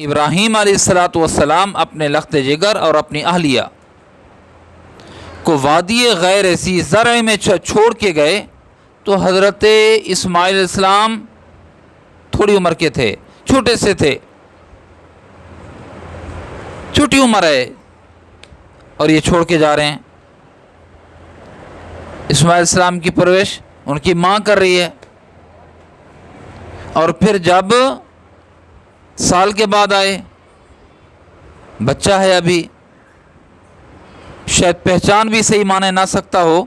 ابراہیم علیہ الصلاۃ والسلام اپنے لخت جگر اور اپنی اہلیہ کو وادی غیر ذی زرع میں چھوڑ کے گئے تو حضرت اسماعیل علیہ السلام تھوڑی عمر کے تھے، چھوٹے سے تھے، چھوٹی عمر ہے، اور یہ چھوڑ کے جا رہے ہیں۔ اسماعیل علیہ السلام کی پرورش ان کی ماں کر رہی ہے، اور پھر جب سال کے بعد آئے، بچہ ہے ابھی، شاید پہچان بھی صحیح مانے نہ سکتا ہو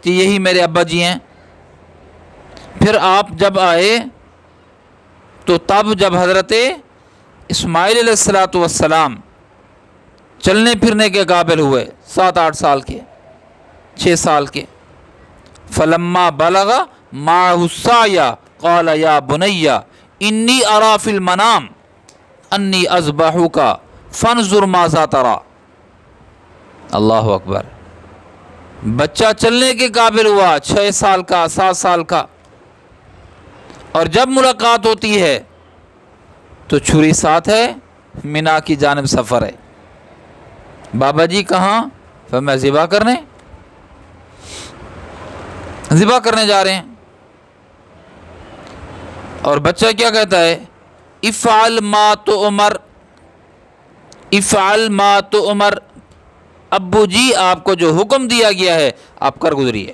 کہ یہی میرے ابا جی ہیں۔ پھر آپ جب آئے تو تب جب حضرت اسماعیل علیہ الصلاۃ والسلام چلنے پھرنے کے قابل ہوئے، 7-8 سال کے، 6 سال کے، فلما بلغ معه السعی قال یا بنی انی اری فی المنام انی اذبحک فانظر ماذا تری۔ اللہ اکبر، بچہ چلنے کے قابل ہوا، 6 سال کا، 7 سال کا، اور جب ملاقات ہوتی ہے تو چھری ساتھ ہے، مینا کی جانب سفر ہے۔ بابا جی کہاں؟ میں ذبح کرنے جا رہے ہیں۔ اور بچہ کیا کہتا ہے؟ افعل ما تؤمر، افعل ما تؤمر، ابو جی آپ کو جو حکم دیا گیا ہے آپ کر گزریے۔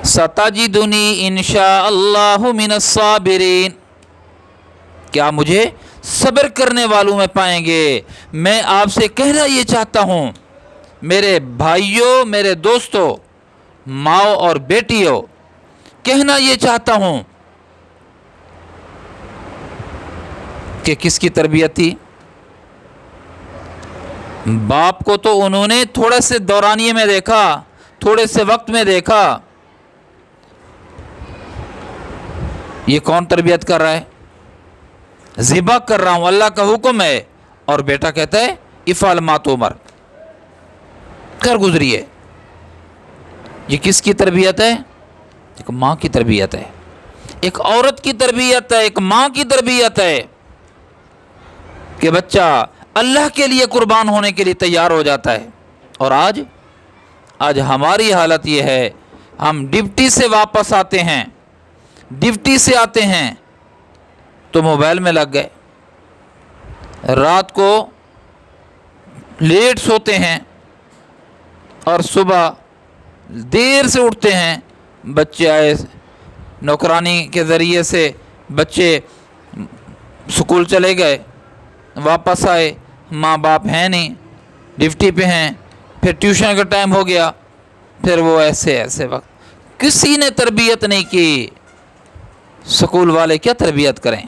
ستجدنی انشاء اللہ من الصابرین، کیا مجھے صبر کرنے والوں میں پائیں گے؟ میں آپ سے کہنا یہ چاہتا ہوں میرے بھائیوں، میرے دوستوں، ماؤں اور بیٹیوں، کہنا یہ چاہتا ہوں کہ کس کی تربیت تھی؟ باپ کو تو انہوں نے تھوڑے سے دورانیے میں دیکھا، تھوڑے سے وقت میں دیکھا، یہ کون تربیت کر رہا ہے؟ ذبح کر رہا ہوں، اللہ کا حکم ہے، اور بیٹا کہتا ہے افعل ما تؤمر، کر گزریے۔ یہ کس کی تربیت ہے؟ ایک ماں کی تربیت ہے، ایک عورت کی تربیت ہے، ایک ماں کی تربیت ہے کہ بچہ اللہ کے لیے قربان ہونے کے لیے تیار ہو جاتا ہے۔ اور آج ہماری حالت یہ ہے، ہم ڈیوٹی سے واپس آتے ہیں، ڈیوٹی سے آتے ہیں تو موبائل میں لگ گئے، رات کو لیٹ سوتے ہیں اور صبح دیر سے اٹھتے ہیں۔ بچے آئے، نوکرانی کے ذریعے سے بچے سکول چلے گئے، واپس آئے، ماں باپ ہیں نہیں، ڈیوٹی پہ ہیں، پھر ٹیوشن کا ٹائم ہو گیا، پھر وہ ایسے وقت کسی نے تربیت نہیں کی۔ سکول والے کیا تربیت کریں؟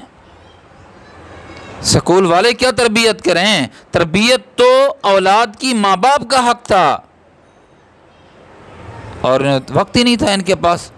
سکول والے کیا تربیت کریں؟ تربیت تو اولاد کی ماں باپ کا حق تھا، اور وقت ہی نہیں تھا ان کے پاس۔